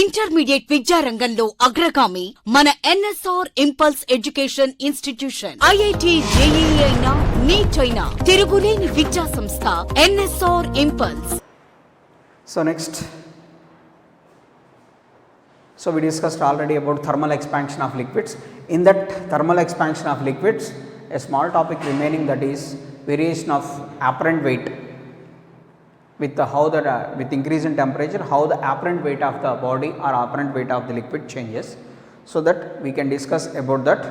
Intermediate విద్యారంగంలో అగ్రగామి మన NSR impulse education institution. IIT JEE అయినా నీట్ అయినా తిరుగులేని విద్యా సంస్థ NSR impulse. So next, we discussed already about thermal expansion of liquids. In that thermal expansion of liquids, a small topic remaining, that is variation of apparent weight with with increase in temperature, how the apparent weight of the body or apparent weight of the liquid changes. So that we can discuss about that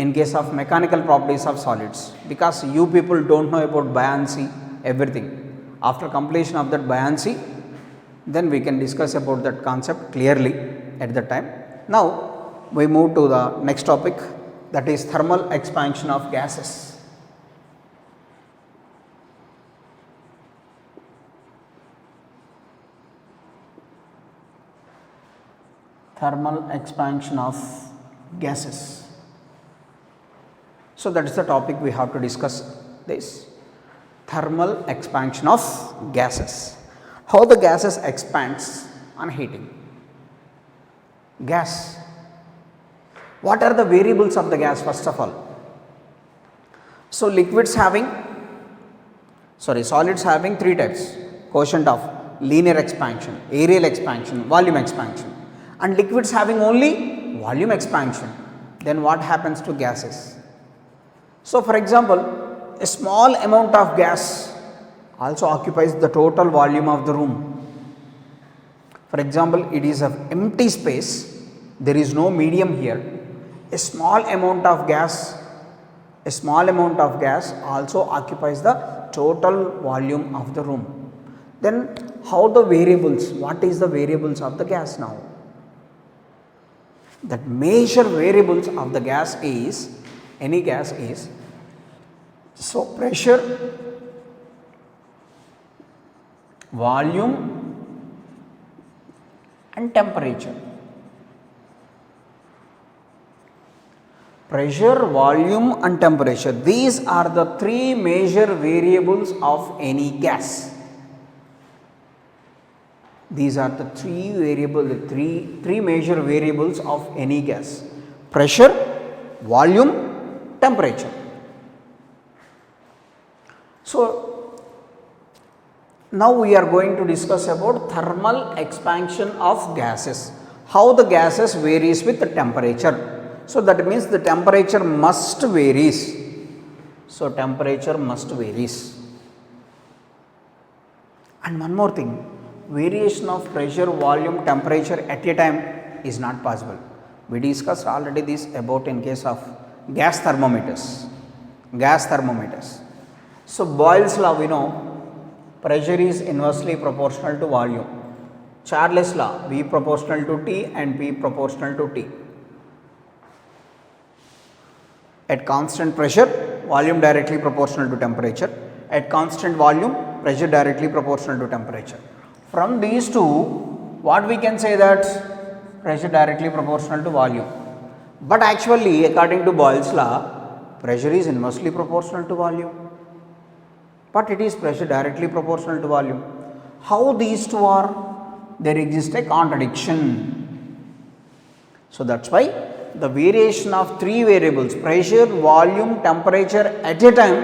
in case of mechanical properties of solids, because you people do not know about buoyancy, everything. After completion of that buoyancy, then we can discuss about that concept clearly at that time. Now we move to the next topic, that is thermal expansion of gases. Thermal expansion of gases. So that is the topic we have to discuss this. Thermal expansion of gases. How the gases expands on heating. Gas. What are the variables of the gas first of all? So solids having three types: quotient of linear expansion, areal expansion, volume expansion, and liquids having only volume expansion. Then what happens to gases? So for example, a small amount of gas also occupies the total volume of the room. For example, it is an empty space, there is no medium here. A small amount of gas also occupies the total volume of the room. Then how the variables, what is the variables of the gas now? That major variables of the gas is, any gas is, so pressure, volume and temperature. Pressure, volume and temperature, these are the three major variables of any gas. These are the three major variables of any gas: pressure, volume, temperature. So now we are going to discuss about thermal expansion of gases, how the gases varies with the temperature. So that means the temperature must varies. So temperature must varies. And one more thing, variation of pressure, volume, temperature at a time is not possible. We discussed already this about in case of gas thermometers. So Boyle's law, we know pressure is inversely proportional to volume. Charles' law, V proportional to T and P proportional to T. At constant pressure, volume directly proportional to temperature. At constant volume, pressure directly proportional to temperature. From these two, what we can say, that pressure directly proportional to volume. But actually, according to Boyle's law, pressure is inversely proportional to volume, but it is pressure directly proportional to volume. How these two are? There exists a contradiction. So that's why the variation of three variables, pressure, volume, temperature at a time,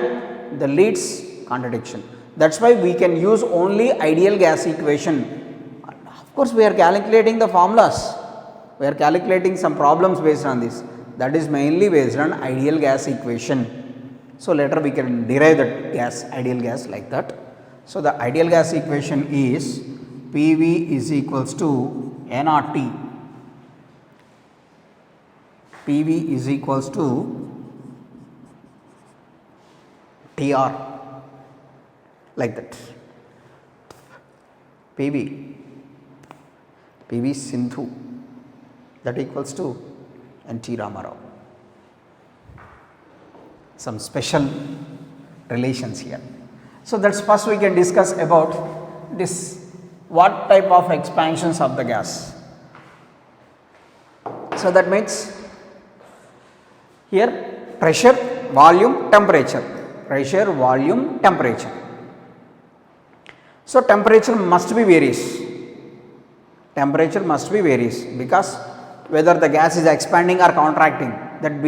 that leads contradiction. That's why we can use only ideal gas equation. Of course, we are calculating the formulas, we are calculating some problems based on this. That is mainly based on ideal gas equation. So later we can derive that ideal gas like that. So the ideal gas equation is PV is equals to nRT. PV is equals to TR, like that. PV Sindhu, that equals to NT Ramarao. Some special relations here. So that's first we can discuss about this, what type of expansions of the gas. So that means here pressure, volume, temperature. Pressure, volume, temperature. So temperature must be varies. temperature must be varies, because whether the gas is expanding or contracting, that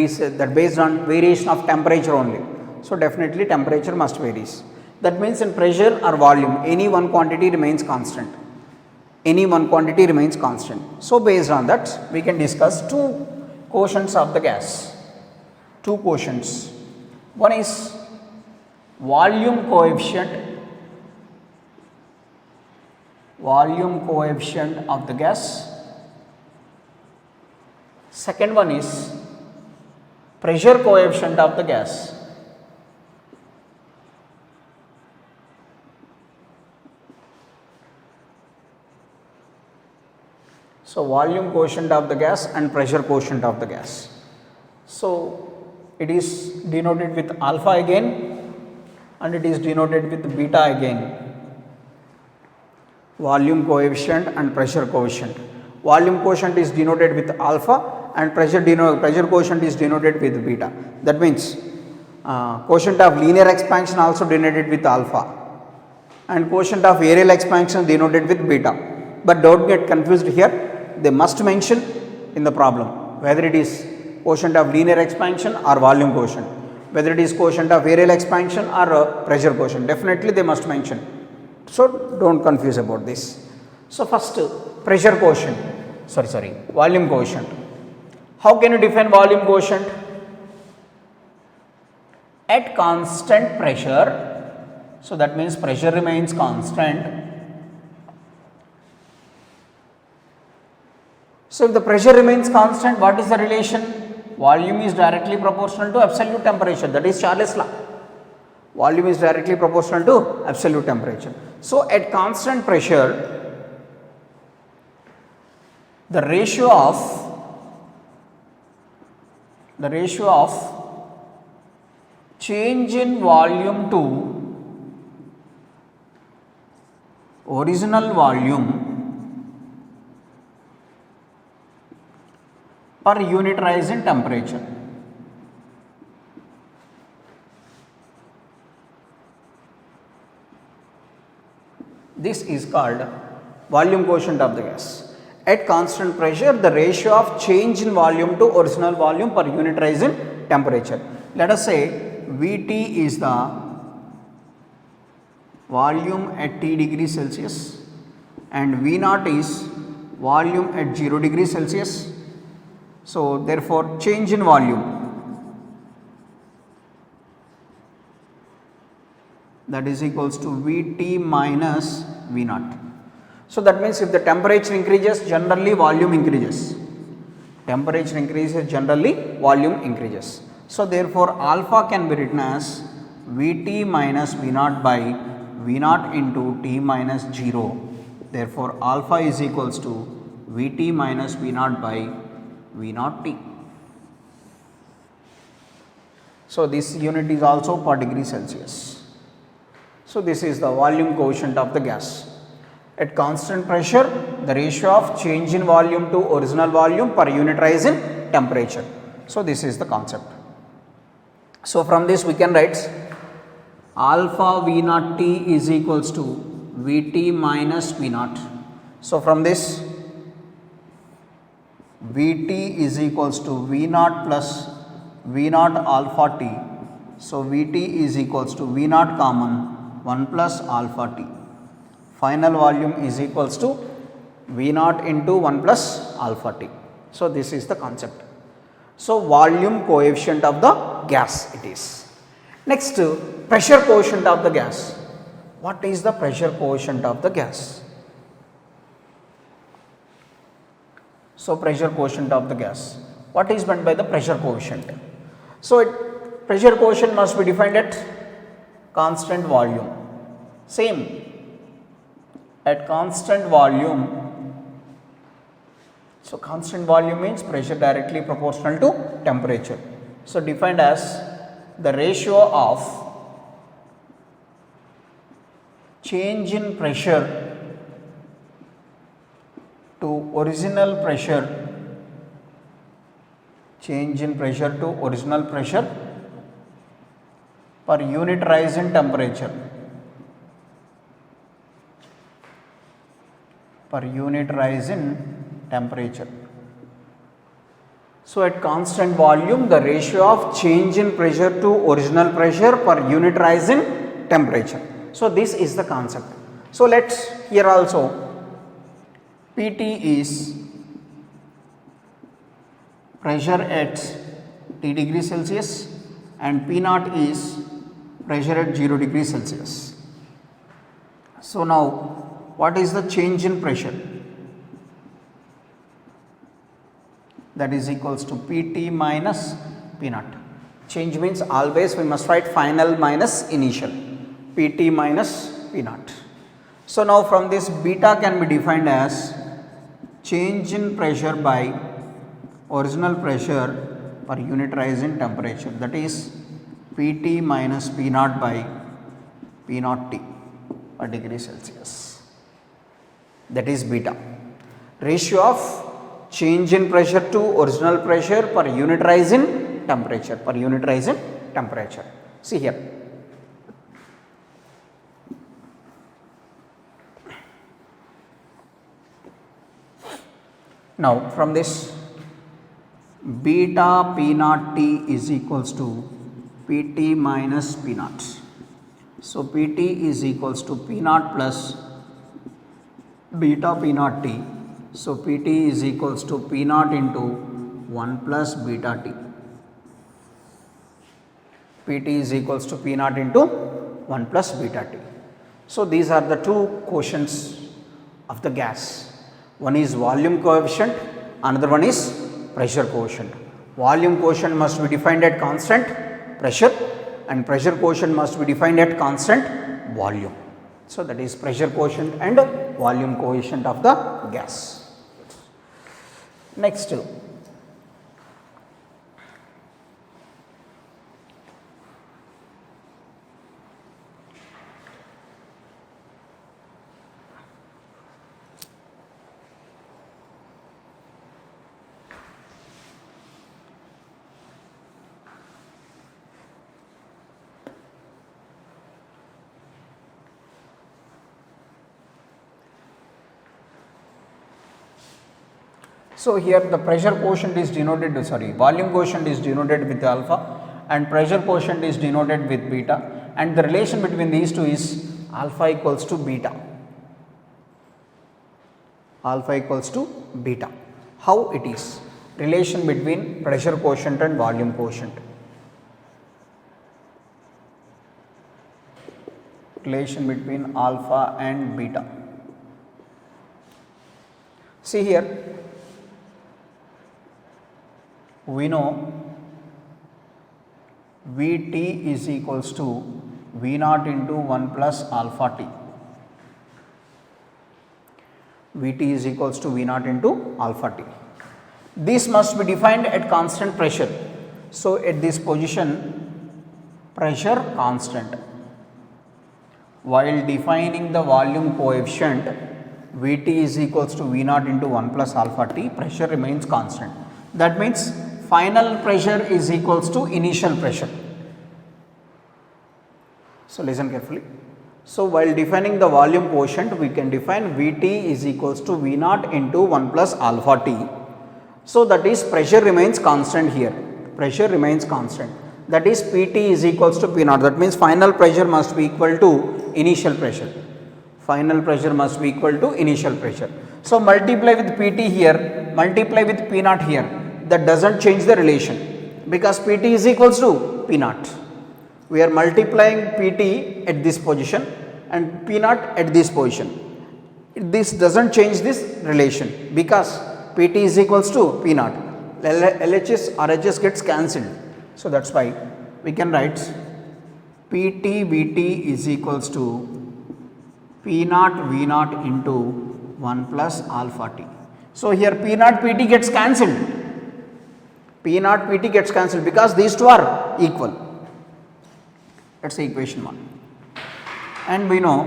based on variation of temperature only. So definitely temperature must varies. That means in pressure or volume, any one quantity remains constant. Any one quantity remains constant. So based on that, we can discuss two quotients of the gas. Two quotients. One is volume coefficient of the gas. Second one is pressure coefficient of the gas. So volume quotient of the gas and pressure quotient of the gas. So it is denoted with alpha again, and it is denoted with beta again. Volume coefficient and pressure coefficient. Volume quotient is denoted with alpha, and pressure quotient is denoted with beta. That means quotient of linear expansion also denoted with alpha, and quotient of aerial expansion denoted with beta. But don't get confused here. They must mention in the problem whether it is quotient of linear expansion or volume quotient, whether it is quotient of aerial expansion or pressure quotient. Definitely they must mention. So don't confuse about this. So first pressure quotient, volume quotient. How can you define volume quotient? At constant pressure, so that means pressure remains constant. So if the pressure remains constant, what is the relation? Volume is directly proportional to absolute temperature. That is Charles' law. Volume is directly proportional to absolute temperature. So at constant pressure, the ratio of change in volume to original volume per unit rise in temperature. This is called volume quotient of the gas. At constant pressure, the ratio of change in volume to original volume per unit rise in temperature. Let us say Vt is the volume at T degrees Celsius and V0 is volume at 0 degrees Celsius. So therefore change in volume, that is equals to Vt minus V0. So that means if the temperature increases, generally volume increases. Temperature increases, generally volume increases. So therefore alpha can be written as Vt minus V0 by V0 into T minus 0. Therefore alpha is equals to Vt minus V0 by V0 T. So this unit is also per degree Celsius. So this is the volume quotient of the gas. At constant pressure, the ratio of change in volume to original volume per unit rise in temperature. So this is the concept. So from this we can write alpha V0 T is equals to Vt minus V0. So from this Vt is equals to V0 plus V0 alpha T. So Vt is equals to V0 common 1 plus alpha T. Final volume is equals to V0 into 1 plus alpha T. So this is the concept. So volume coefficient of the gas it is. Next, pressure coefficient of the gas. What is the pressure coefficient of the gas? So pressure coefficient of the gas. What is meant by the pressure coefficient? So pressure coefficient must be defined at constant volume. Same, at constant volume. So constant volume means pressure directly proportional to temperature. So defined as the ratio of change in pressure to original pressure, change in pressure to original pressure per unit rise in temperature. per unit rise in temperature. So, at constant volume, the ratio of change in pressure to original pressure per unit rise in temperature. So, this is the concept. So, let us here also Pt is pressure at T degree Celsius and P naught is pressure at 0 degree Celsius. So, now what is the change in pressure? That is equals to Pt minus P naught. Change means always we must write final minus initial, Pt minus P naught. So, now from this beta can be defined as change in pressure by original pressure per unit rise in temperature, that is Pt minus P naught by P naught T per degree Celsius, that is beta. Ratio of change in pressure to original pressure per unit rise in temperature, per unit rise in temperature. See here. Now, from this beta P naught T is equals to Pt minus P naught. So, Pt is equals to P naught plus beta P naught T. So, Pt is equals to P naught into 1 plus beta T. Pt is equals to P naught into 1 plus beta T. So, these are the two quotients of the gas. One is volume coefficient, another one is pressure quotient. Volume quotient must be defined at constant pressure and pressure quotient must be defined at constant volume. So, that is pressure quotient and volume coefficient of the gas. Next, so here the pressure quotient is denoted, volume quotient is denoted with alpha and pressure quotient is denoted with beta, and the relation between these two is alpha equals to beta. Alpha equals to beta. How it is? Relation between pressure quotient and volume quotient. Relation between alpha and beta. See here, we know Vt is equals to V naught into 1 plus alpha t. Vt is equals to V naught into alpha t. This must be defined at constant pressure. So, at this position pressure constant. While defining the volume coefficient, Vt is equals to V naught into 1 plus alpha t, pressure remains constant. That means final pressure is equals to initial pressure. So, listen carefully. So, while defining the volume quotient, we can define Vt is equals to V naught into 1 plus alpha t. So, that is pressure remains constant here, pressure remains constant, that is Pt is equals to P naught, that means final pressure must be equal to initial pressure, final pressure must be equal to initial pressure. So, multiply with Pt here, multiply with P naught here, that does not change the relation because Pt is equals to P naught. We are multiplying Pt at this position and P naught at this position. This does not change this relation because Pt is equals to P naught. LHS, RHS gets cancelled. So, that is why we can write Pt Vt is equals to P naught V naught into 1 plus alpha t. So, here P naught Pt gets cancelled. P naught Pt gets cancelled because these two are equal. That is equation 1. And we know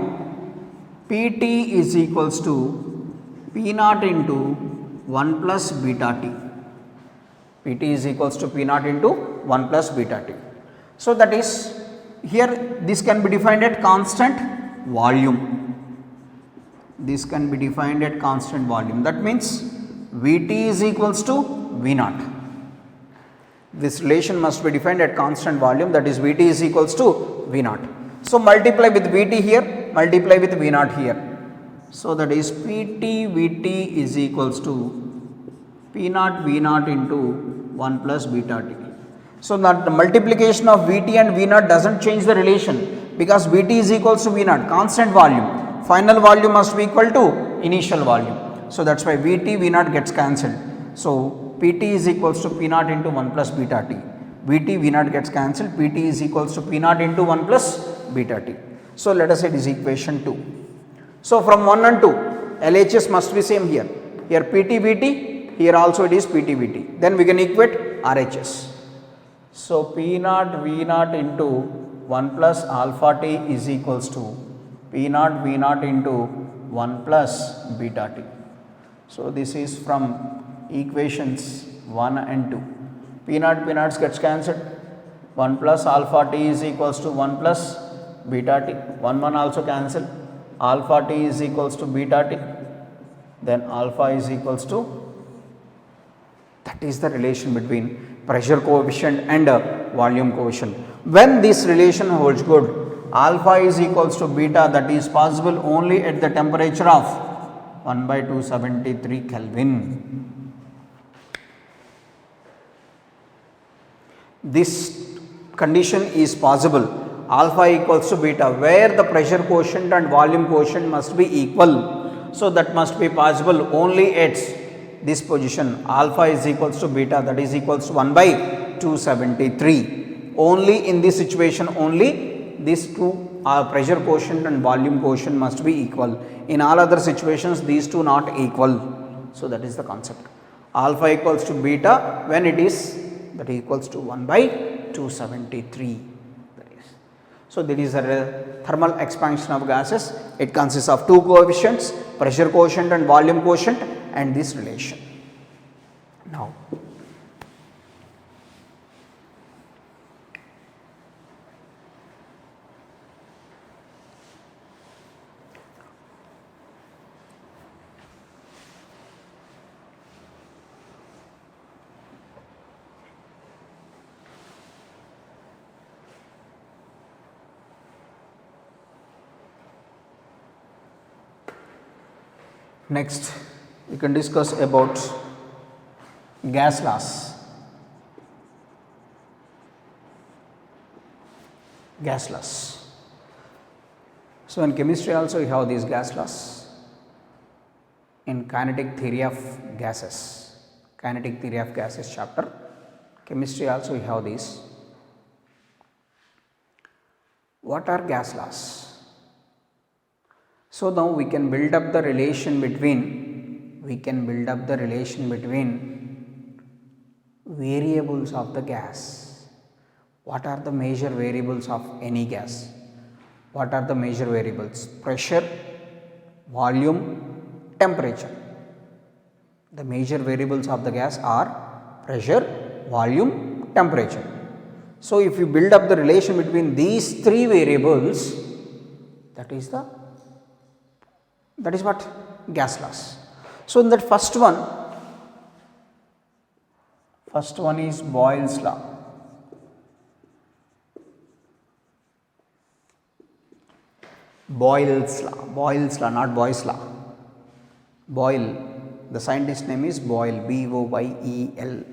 Pt is equals to P naught into 1 plus beta t. Pt is equals to P naught into 1 plus beta t. So, that is here this can be defined at constant volume. this can be defined at constant volume. That means Vt is equals to V naught. This relation must be defined at constant volume, that is Vt is equals to V naught. So multiply with Vt here, multiply with V naught here. So that is Pt Vt is equals to P naught V naught into 1 plus beta t. So that the multiplication of Vt and V naught does not change the relation, because Vt is equals to V naught, constant volume. Final volume must be equal to initial volume. So that is why Vt V naught gets cancelled. So Pt is equals to P naught into 1 plus beta t. Vt V naught gets cancelled, Pt is equals to P naught into 1 plus beta t. So let us say it is equation 2. So from 1 and 2, LHS must be same here. Here Pt Vt, here also it is Pt Vt. Then we can equate RHS. So P naught V naught into 1 plus alpha t is equals to P naught V naught into 1 plus beta t. So this is from equations 1 and 2. P naught gets cancelled. 1 plus alpha t is equals to 1 plus beta t. 1 also cancel. Alpha t is equals to beta t. Then alpha is equals to, that is the relation between pressure coefficient and volume coefficient. When this relation holds good, alpha is equals to beta, that is possible only at the temperature of 1 by 273 Kelvin. This condition is possible, alpha equals to beta, where the pressure quotient and volume quotient must be equal. So that must be possible only at this position, alpha is equals to beta, that is equals to 1 by 273. Only in this situation, only these two pressure quotient and volume quotient must be equal. In all other situations, these two not equal. So that is the concept. Alpha equals to beta when it is that equals to 1 by 273. So there is a thermal expansion of gases. It consists of two coefficients, pressure quotient and volume quotient, and this relation. Now, next we can discuss about gas laws. Gas laws. So in chemistry also we have these gas laws. In kinetic theory of gases, kinetic theory of gases chapter, chemistry also we have these. What are gas laws? So now we can build up the relation between variables of the gas. What are the major variables of any gas? What are the major variables? Pressure, volume, temperature. The major variables of the gas are pressure, volume, temperature. So if you build up the relation between these three variables, that is what? Gas laws. So in that first one is Boyle's law. Boyle's law, not Boyle's law. Boyle, the scientist name is Boyle, B-O-Y-L-E-S,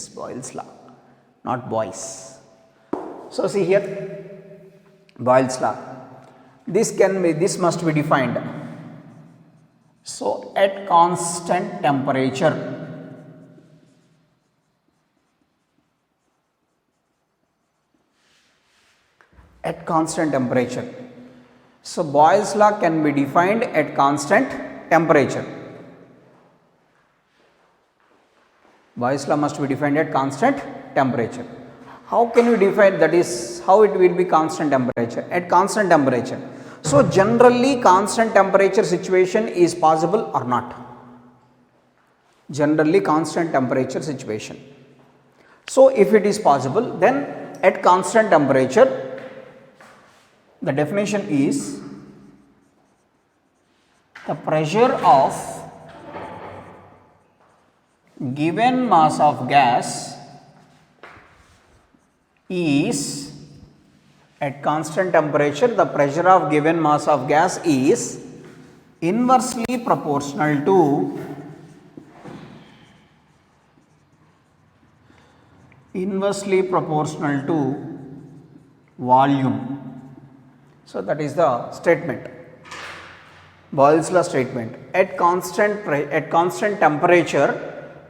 Boyle's law, not Boyce. So see here, Boyle's law. This must be defined. So at constant temperature, so Boyle's law can be defined at constant temperature. Boyle's law must be defined at constant temperature. How can we define, that is how it will be constant temperature? At constant temperature. So generally constant temperature situation is possible or not? Generally constant temperature situation. So if it is possible, then at constant temperature, the definition is the pressure of given mass of gas is at constant temperature, the pressure of given mass of gas is inversely proportional to volume. So that is the statement, Boyle's law statement. At constant temperature,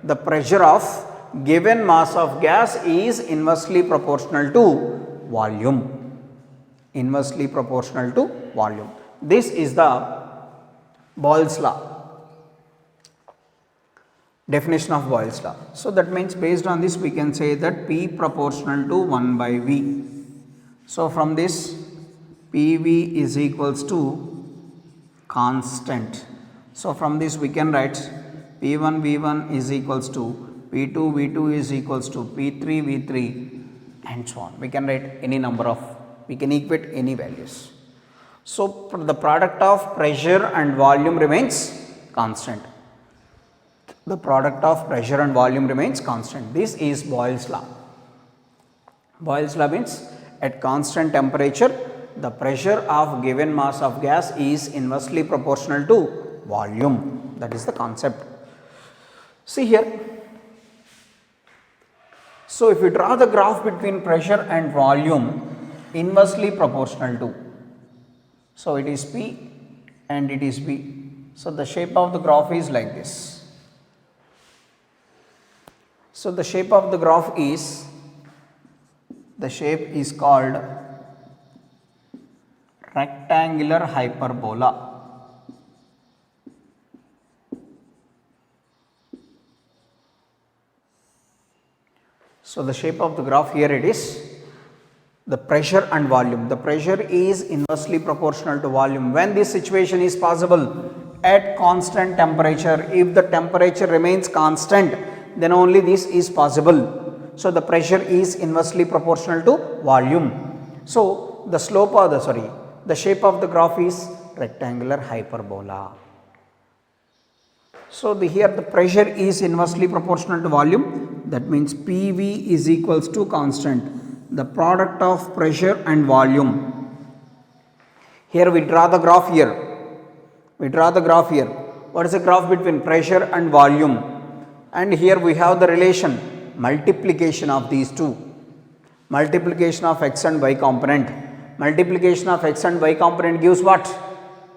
the pressure of given mass of gas is inversely proportional to volume. Inversely proportional to volume. This is the Boyle's law, definition of Boyle's law. So that means based on this we can say that P proportional to 1 by V. So from this PV is equals to constant. So from this we can write P1 V1 is equals to P2 V2 is equals to P3 V3 and so on. We can write any number of, we can equate any values. So the product of pressure and volume remains constant. The product of pressure and volume remains constant. This is Boyle's law. Boyle's law means at constant temperature, the pressure of given mass of gas is inversely proportional to volume. That is the concept. See here. So if we draw the graph between pressure and volume, inversely proportional to. So it is P and it is V. So the shape of the graph is like this. So the shape of the graph is, the shape is called rectangular hyperbola. So the shape of the graph here it is the pressure and volume. The pressure is inversely proportional to volume. When this situation is possible at constant temperature, if the temperature remains constant, then only this is possible. So the pressure is inversely proportional to volume. So the slope of the shape of the graph is rectangular hyperbola. So here the pressure is inversely proportional to volume. That means PV is equals to constant, the product of pressure and volume. Here we draw the graph here. What is the graph between pressure and volume? And here we have the relation, multiplication of these two. Multiplication of x and y component. Multiplication of x and y component gives what?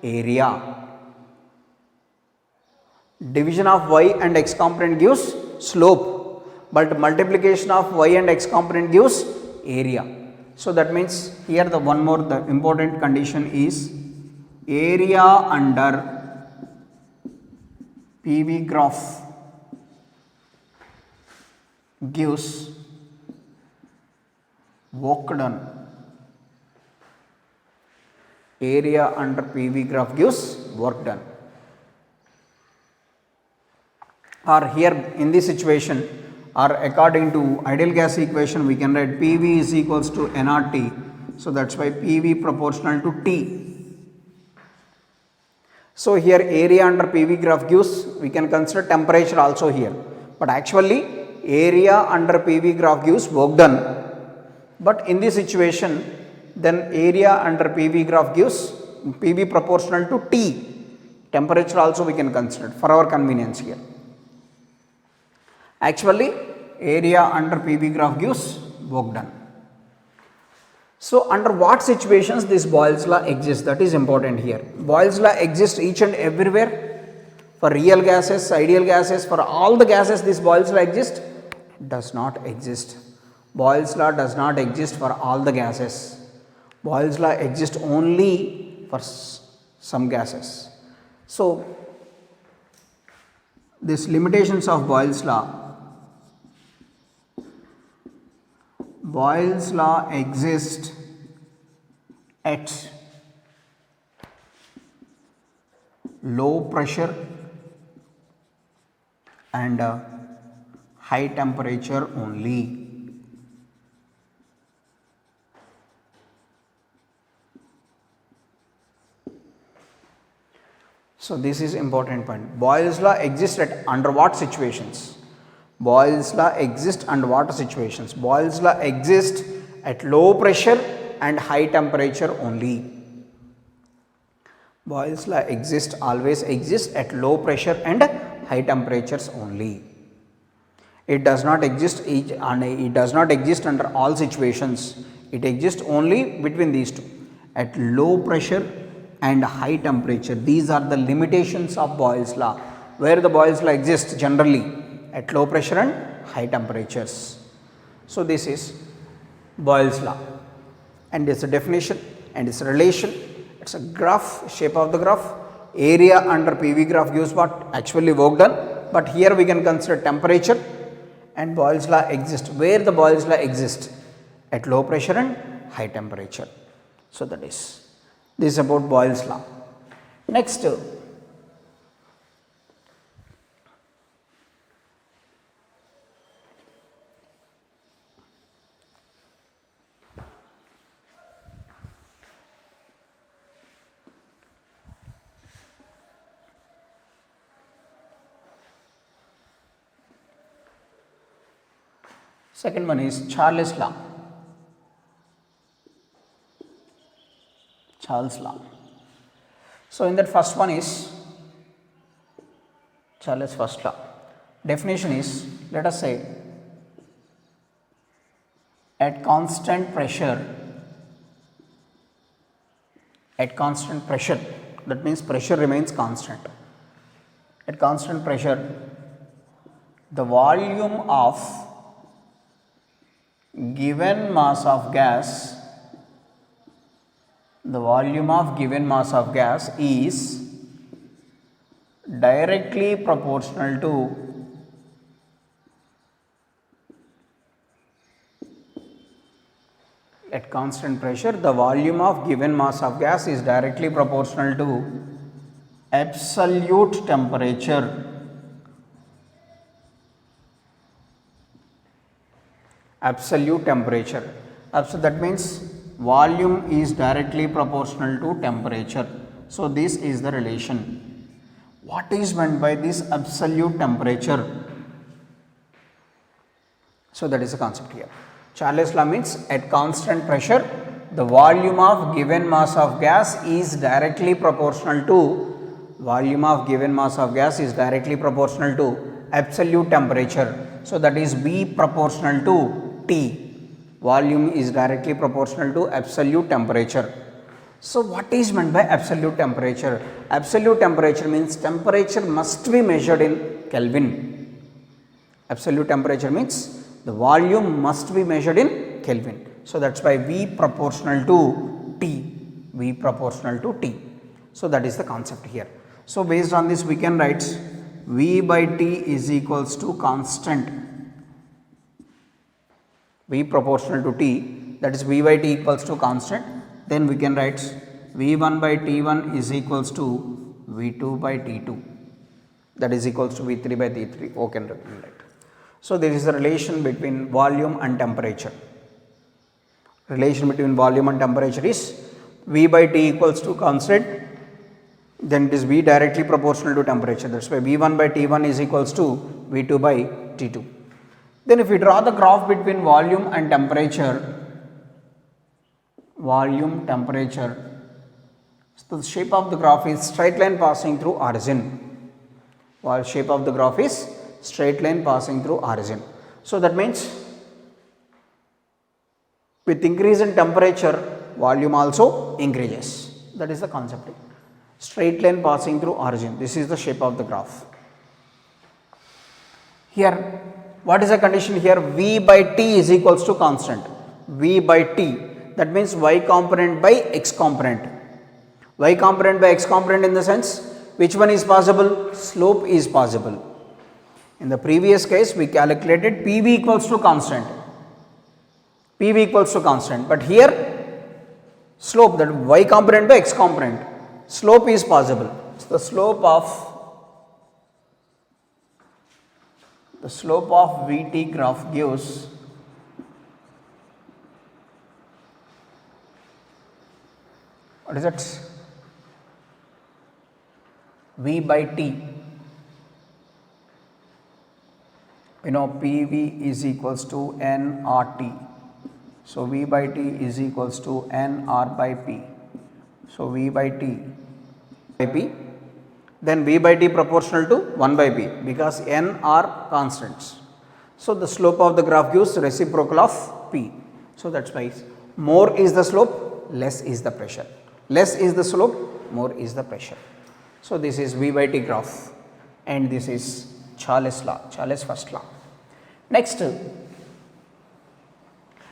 Area. Division of y and x component gives slope. But multiplication of y and x component gives area. So that means here the important condition is area under PV graph gives work done. Area under PV graph gives work done. Or here in this situation, or according to ideal gas equation, we can write PV is equals to nRT. So that's why PV proportional to T. So here area under PV graph gives, we can consider temperature also here. But actually area under PV graph gives work done. But in this situation, then area under PV graph gives PV proportional to T. Temperature also we can consider for our convenience here. Actually area under PV graph gives work done. So under what situations this Boyle's law exists, that is important here. Boyle's law exists each and everywhere. For real gases, ideal gases, for all the gases this Boyle's law exists? Does not exist. Boyle's law does not exist for all the gases. Boyle's law exists only for some gases. So these limitations of Boyle's law. Boyle's law exists at low pressure and high temperature only. So this is important point. Boyle's law exists at under what situations? Boyle's law exists under what situations? Boyle's law exists at low pressure and high temperature only. Boyle's law always exists at low pressure and high temperatures only. It does not exist under all situations. It exists only between these two, at low pressure and high temperature. These are the limitations of Boyle's law, where the Boyle's law exists generally at low pressure and high temperatures. So this is Boyle's law, and its a definition and its a relation. It's a graph, shape of the graph. Area under PV graph gives what? Actually work done, but here we can consider temperature, and Boyle's law exists. Where the Boyle's law exists? At low pressure and high temperature. So that is this about Boyle's law. Next, second one is Charles law. Charles law. So in that first one is Charles first law. Definition is, let us say, at constant pressure, that means pressure remains constant. At constant pressure, the volume of given mass of gas, is directly proportional to at constant pressure, the volume of given mass of gas is directly proportional to absolute temperature. Absolute temperature. So that means volume is directly proportional to temperature. So this is the relation. What is meant by this absolute temperature? So that is the concept here. Charles law means at constant pressure, the volume of given mass of gas is directly proportional to absolute temperature. So that is V proportional to T. Volume is directly proportional to absolute temperature. So what is meant by absolute temperature? Absolute temperature means temperature must be measured in Kelvin. Absolute temperature means the volume must be measured in Kelvin. So that's why V proportional to T. So that is the concept here. So based on this we can write V by T is equals to constant. V proportional to T, that is V by T equals to constant. Then we can write V1 by T1 is equals to V2 by T2, that is equals to V3 by T3. Okay, right. So there is a relation between volume and temperature. Relation between volume and temperature is V by T equals to constant, then it is V directly proportional to temperature. That's why V1 by T1 is equals to V2 by T2. Then if we draw the graph between volume and temperature, so the shape of the graph is straight line passing through origin. While shape of the graph is straight line passing through origin. So that means with increase in temperature, volume also increases. That is the concept. Straight line passing through origin. This is the shape of the graph. Here, what is the condition here? V by T is equals to constant. V by T, that means y component by x component. Y component by x component in the sense, which one is possible? Slope is possible. In the previous case, we calculated PV equals to constant. But here, slope, that y component by x component, slope is possible. So the slope of Vt graph gives what is it? V by T. We know PV is equals to nRT. So V by T is equals to nR by P. So V by T by P, then V by T proportional to 1 by P because n are constants. So the slope of the graph gives reciprocal of P. So that's why more is the slope, less is the pressure. Less is the slope, more is the pressure. So this is V by T graph and this is Charles law, Charles first law. Next,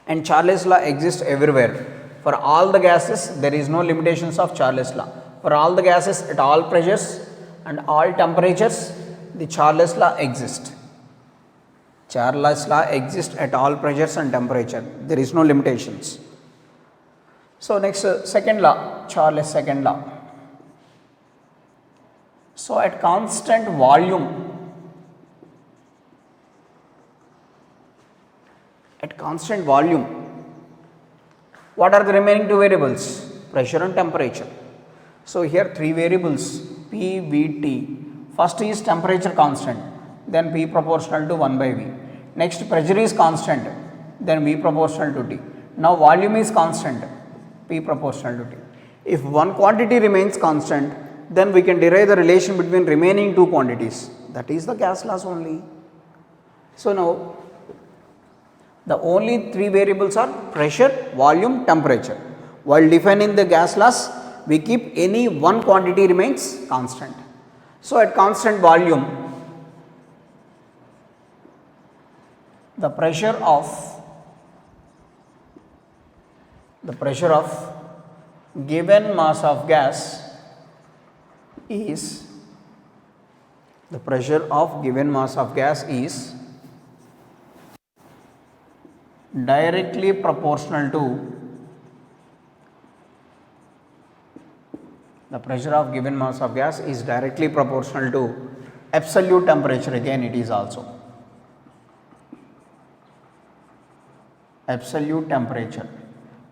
and Charles law exists everywhere. For all the gases, there is no limitations of Charles law. For all the gases at all pressures and all temperatures, the Charles law exists. Charles law exists at all pressures and temperature. There is no limitations. So next, second law, Charles second law. So at constant volume, what are the remaining two variables? Pressure and temperature. So here three variables P, V, T. First is temperature constant, then P proportional to 1 by V. Next pressure is constant, then V proportional to T. Now volume is constant, P proportional to T. If one quantity remains constant, then we can derive the relation between remaining two quantities. That is the gas laws only. So now the only three variables are pressure, volume, temperature. While defining the gas laws, we keep any one quantity remains constant. So at constant volume, the pressure of given mass of gas is directly proportional to absolute temperature. Again it is also absolute temperature.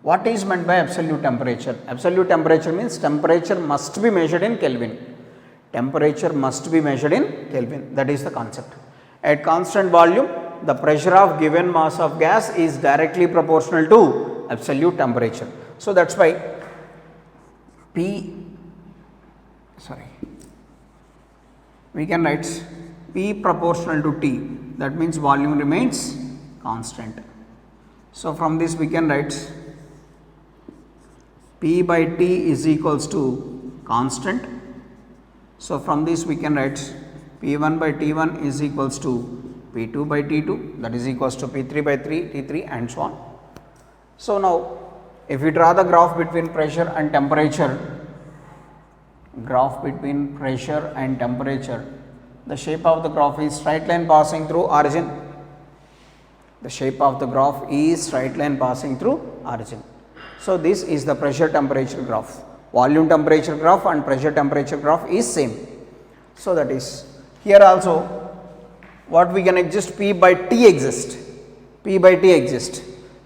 What is meant by absolute temperature? Absolute temperature means temperature must be measured in Kelvin. Temperature must be measured in Kelvin. That is the concept. At constant volume, the pressure of given mass of gas is directly proportional to absolute temperature. So that's why we can write P proportional to T. That means volume remains constant. So from this we can write P by T is equals to constant. So from this we can write P1 by T1 is equals to P2 by T2, that is equals to P3 by T3 and so on. So now if we draw the graph between pressure and temperature, the shape of the graph is straight line passing through origin. So this is the pressure temperature graph. Volume temperature graph and pressure temperature graph is same. So that is here also what we can exist, P by T exist.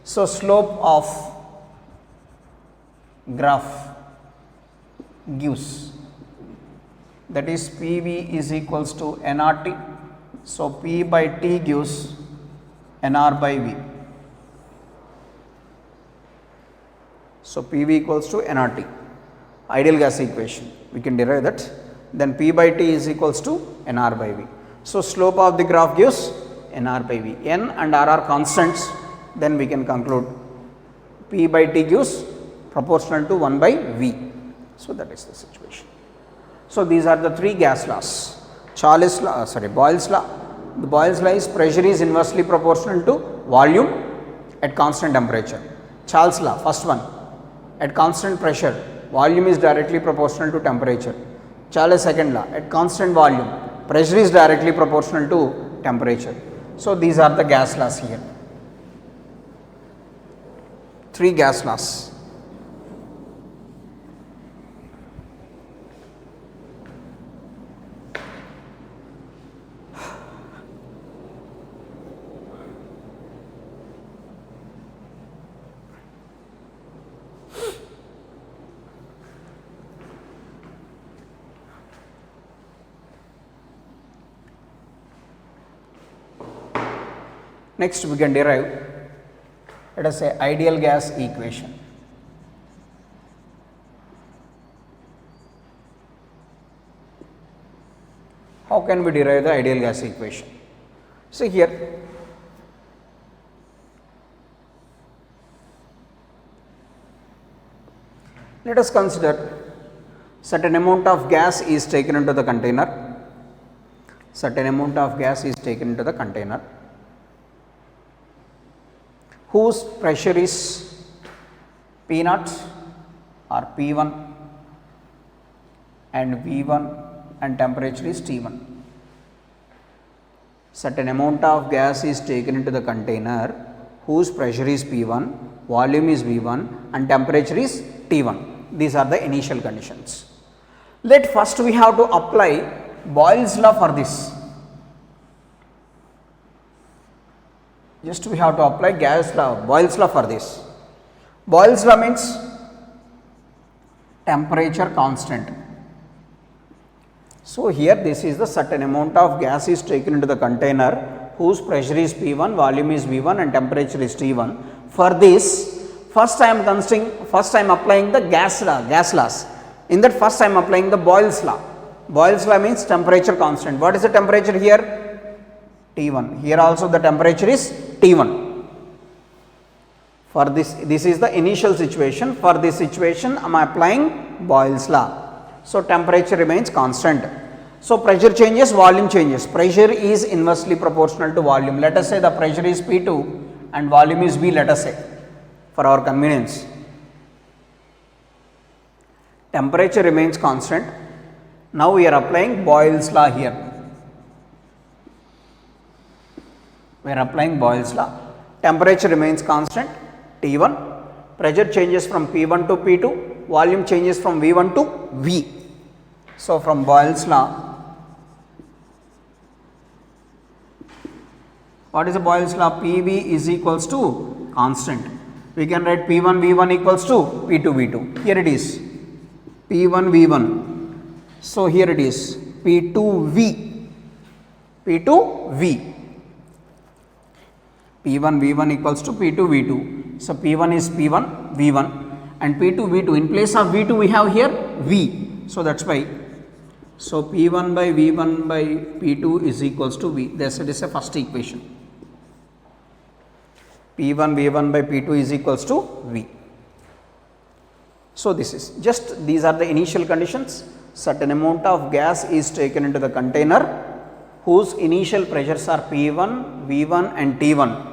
So slope of graph gives, that is PV is equals to nRT. So P by T gives nR by V. So PV equals to nRT, ideal gas equation, we can derive that. Then P by T is equals to nR by V. So slope of the graph gives nR by V. N and R are constants, then we can conclude P by T gives proportional to 1 by V. So that is the situation. So these are the three gas laws. Boyle's law. The Boyle's law is pressure is inversely proportional to volume at constant temperature. Charles law, first one, at constant pressure, volume is directly proportional to temperature. Charles second law, at constant volume, pressure is directly proportional to temperature. So these are the gas laws here. Three gas laws. Next we can derive, let us say, ideal gas equation. How can we derive the ideal gas equation? See here, let us consider certain amount of gas is taken into the container, certain amount of gas is taken into the container whose pressure is P naught or P1 and V1 and temperature is T1. Certain amount of gas is taken into the container whose pressure is P1, volume is V1 and temperature is T1. These are the initial conditions. Let first we have to apply Boyle's law for this. Just we have to apply Boyle's law for this. Boyle's law means temperature constant. So here this is the certain amount of gas is taken into the container whose pressure is P1, volume is V1 and temperature is T1. For this, first I am applying the gas laws. In that first I am applying the Boyle's law. Boyle's law means temperature constant. What is the temperature here? T1. Here also the temperature is T1. For this is the initial situation. For this situation I am applying Boyle's law. So temperature remains constant. So pressure changes, volume changes. Pressure is inversely proportional to volume. Let us say the pressure is P2 and volume is V, let us say, for our convenience. Temperature remains constant. Now we are applying Boyle's law here. We are applying Boyle's law. Temperature remains constant, T1. Pressure changes from P1 to P2. Volume changes from V1 to V. So from Boyle's law, what is the Boyle's law? PV is equals to constant. We can write P1 V1 equals to P2 V2. Here it is P1 V1. So here it is P2 V. P2 V. P1 V1 equals to P2 V2. So P1 is P1 V1 and P2 V2. In place of V2 we have here V. So that's why. So P1 by V1 by P2 is equals to V. This is a first equation. P1 V1 by P2 is equals to V. So this is just, these are the initial conditions. Certain amount of gas is taken into the container whose initial pressures are P1, V1 and T1.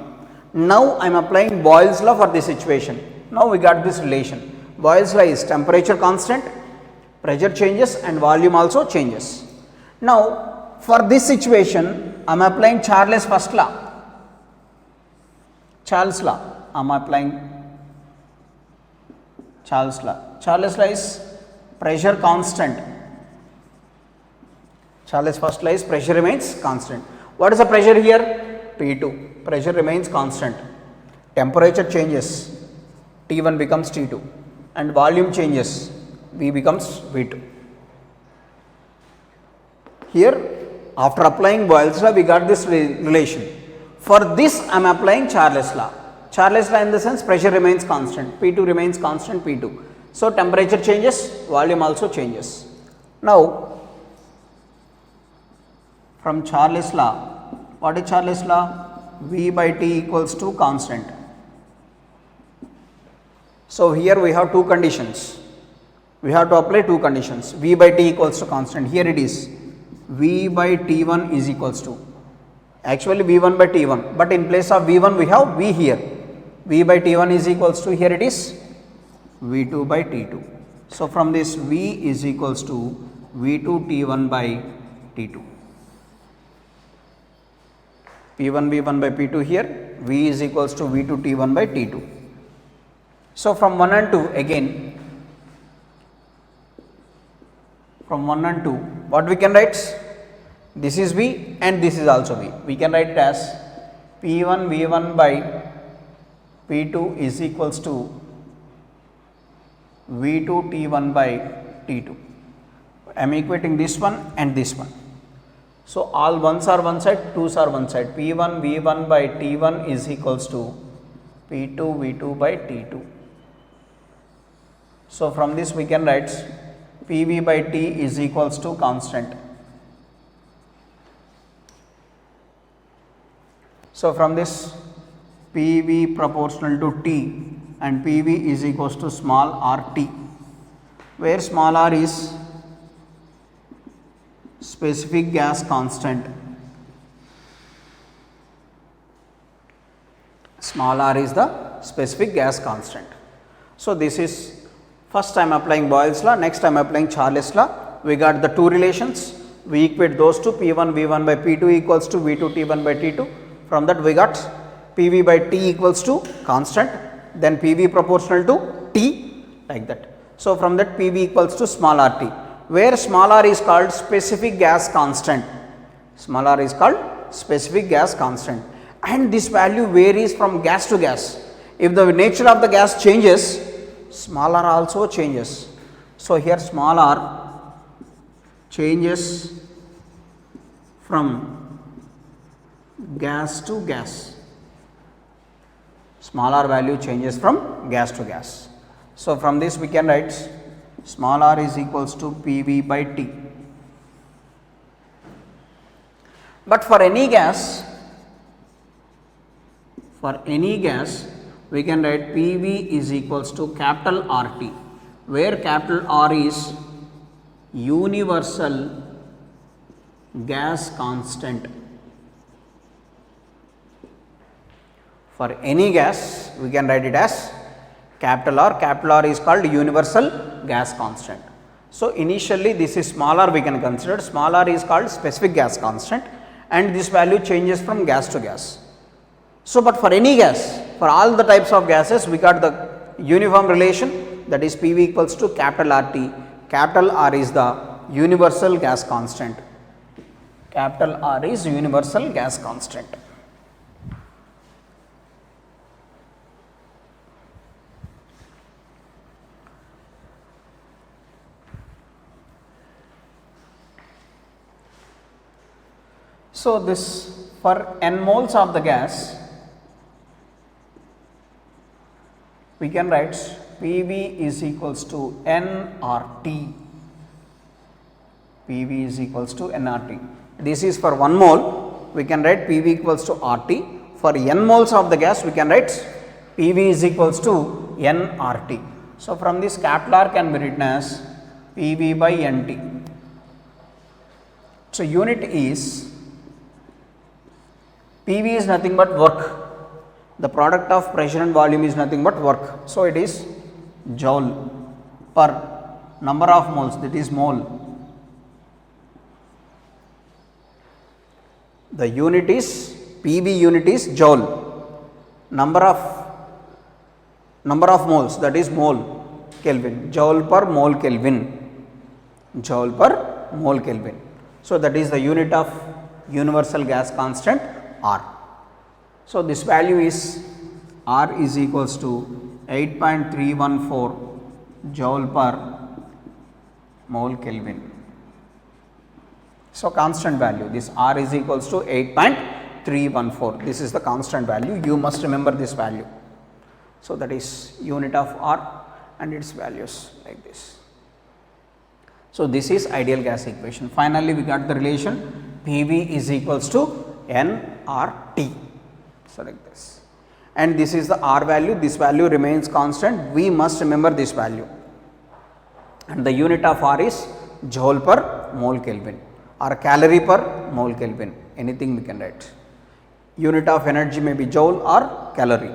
Now I am applying Boyle's law for this situation. Now we got this relation. Boyle's law is temperature constant, pressure changes and volume also changes. Now for this situation I am applying Charles' first law. Charles' law. I am applying Charles' law. Charles' law is pressure constant. Charles' first law is pressure remains constant. What is the pressure here? P2. Pressure remains constant. Temperature changes. T1 becomes T2 and volume changes. V becomes V2. Here after applying Boyle's law we got this relation. For this I am applying Charles' law. Charles' law in the sense pressure remains constant, P2 remains constant, P2. So temperature changes, volume also changes. Now from Charles' law, what is Charles' law? V by T equals to constant. So here we have two conditions. We have to apply two conditions. V by T equals to constant. Here it is V by T1 is equals to, actually V1 by T1, but in place of V1 we have V here. V by T1 is equals to, here it is V2 by T2. So from this V is equals to V2 T1 by T2. P1 V1 by P2 here, V is equals to V2 T1 by T2. So from 1 and 2 again, from 1 and 2, what we can write? This is V and this is also V. We can write it as P1 V1 by P2 is equals to V2 T1 by T2. I am equating this one and this one. So all ones are one side, twos are one side. P1 V1 by T1 is equals to P2 V2 by T2. So from this we can write PV by T is equals to constant. So from this PV proportional to T and PV is equals to small rt, where small r is specific gas constant, small r is the specific gas constant. So this is first I am applying Boyle's law, next I am applying Charles' law. We got the two relations, we equate those two, P1 V1 by P2 equals to V2 T1 by T2. From that we got PV by T equals to constant, then PV proportional to T, like that. So from that PV equals to small rt, where small r is called specific gas constant, small r is called specific gas constant, and this value varies from gas to gas. If the nature of the gas changes, small r also changes. So here small r changes from gas to gas, small r value changes from gas to gas. So from this we can write small r is equals to PV by T. But for any gas we can write PV is equals to capital RT, where capital R is universal gas constant. For any gas we can write it as capital R is called universal gas constant. So initially this is small r we can consider, small r is called specific gas constant and this value changes from gas to gas. So but for any gas, for all the types of gases we got the uniform relation, that is PV equals to capital RT, capital R is the universal gas constant, capital R is universal gas constant. So this for n moles of the gas we can write PV is equals to nRT, PV is equals to nRT. This is for 1 mole we can write PV equals to RT, for n moles of the gas we can write PV is equals to nRT. So from this capital R can be written as PV by NT. So unit is, PV is nothing but work, the product of pressure and volume is nothing but work. So it is joule per number of moles, that is mole. The unit is, PV unit is joule, number of moles, that is mole Kelvin, joule per mole Kelvin, joule per mole Kelvin. So that is the unit of universal gas constant R. So this value is R is equals to 8.314 joule per mole Kelvin. So constant value, this R is equals to 8.314, this is the constant value, you must remember this value. So that is unit of R and its values like this. So this is ideal gas equation. Finally we got the relation PV is equals to nRT. So like this, and this is the R value, this value remains constant, we must remember this value, and the unit of R is joule per mole Kelvin or calorie per mole Kelvin, anything we can write. Unit of energy may be joule or calorie.